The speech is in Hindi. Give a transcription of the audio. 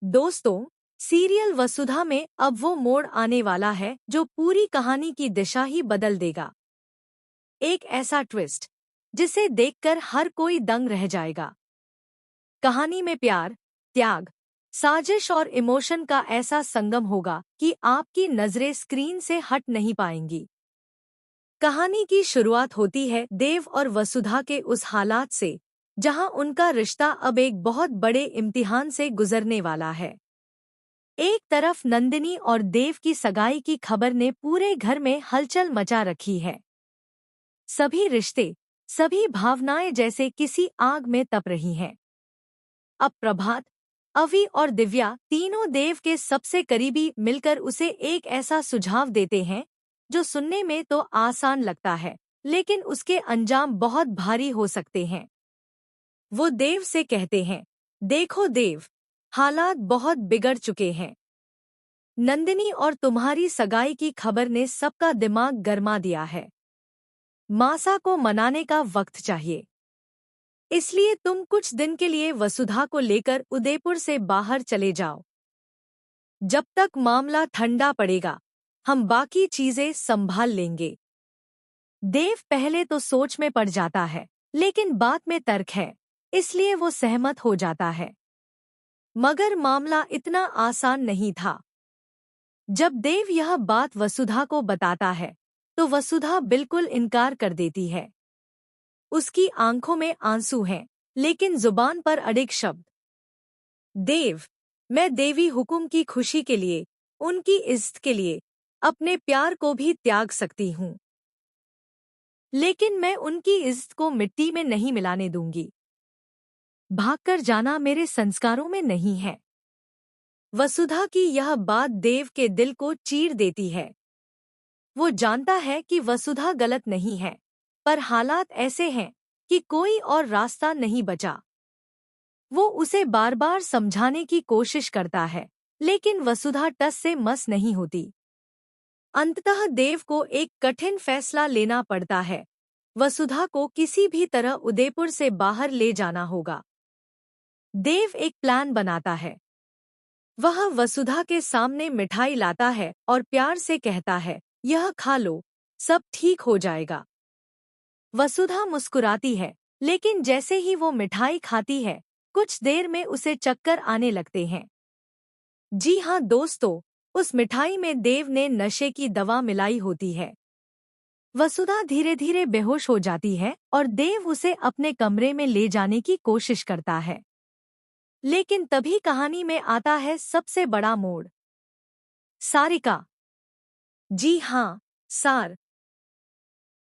दोस्तों, सीरियल वसुधा में अब वो मोड़ आने वाला है जो पूरी कहानी की दिशा ही बदल देगा। एक ऐसा ट्विस्ट जिसे देखकर हर कोई दंग रह जाएगा। कहानी में प्यार, त्याग, साजिश और इमोशन का ऐसा संगम होगा कि आपकी नजरें स्क्रीन से हट नहीं पाएंगी। कहानी की शुरुआत होती है देव और वसुधा के उस हालात से जहां उनका रिश्ता अब एक बहुत बड़े इम्तिहान से गुजरने वाला है। एक तरफ नंदिनी और देव की सगाई की खबर ने पूरे घर में हलचल मचा रखी है। सभी रिश्ते, सभी भावनाएं जैसे किसी आग में तप रही हैं। अब प्रभात, अवि और दिव्या तीनों देव के सबसे करीबी मिलकर उसे एक ऐसा सुझाव देते हैं जो सुनने में तो आसान लगता है, लेकिन उसके अंजाम बहुत भारी हो सकते हैं। वो देव से कहते हैं, देखो देव, हालात बहुत बिगड़ चुके हैं। नंदिनी और तुम्हारी सगाई की खबर ने सबका दिमाग गरमा दिया है। मासा को मनाने का वक्त चाहिए। इसलिए तुम कुछ दिन के लिए वसुधा को लेकर उदयपुर से बाहर चले जाओ। जब तक मामला ठंडा पड़ेगा, हम बाकी चीजें संभाल लेंगे। देव पहले तो सोच में पड़ जाता है, लेकिन बाद में तर्क है, इसलिए वो सहमत हो जाता है। मगर मामला इतना आसान नहीं था। जब देव यह बात वसुधा को बताता है, तो वसुधा बिल्कुल इनकार कर देती है। उसकी आंखों में आंसू हैं, लेकिन जुबान पर अड़िग शब्द। देव, मैं देवी हुकुम की खुशी के लिए, उनकी इज्जत के लिए, अपने प्यार को भी त्याग सकती हूँ। लेकिन मैं उनकी इज्जत को मिट्टी में नहीं मिलाने दूंगी। भागकर जाना मेरे संस्कारों में नहीं है। वसुधा की यह बात देव के दिल को चीर देती है। वो जानता है कि वसुधा गलत नहीं है, पर हालात ऐसे हैं कि कोई और रास्ता नहीं बचा। वो उसे बार बार समझाने की कोशिश करता है, लेकिन वसुधा टस से मस नहीं होती। अंततः देव को एक कठिन फैसला लेना पड़ता है। वसुधा को किसी भी तरह उदयपुर से बाहर ले जाना होगा। देव एक प्लान बनाता है। वह वसुधा के सामने मिठाई लाता है और प्यार से कहता है, यह खा लो, सब ठीक हो जाएगा। वसुधा मुस्कुराती है, लेकिन जैसे ही वो मिठाई खाती है, कुछ देर में उसे चक्कर आने लगते हैं। जी हाँ दोस्तों, उस मिठाई में देव ने नशे की दवा मिलाई होती है। वसुधा धीरे धीरे बेहोश हो जाती है और देव उसे अपने कमरे में ले जाने की कोशिश करता है। लेकिन तभी कहानी में आता है सबसे बड़ा मोड़। सारिका। जी हाँ, सार,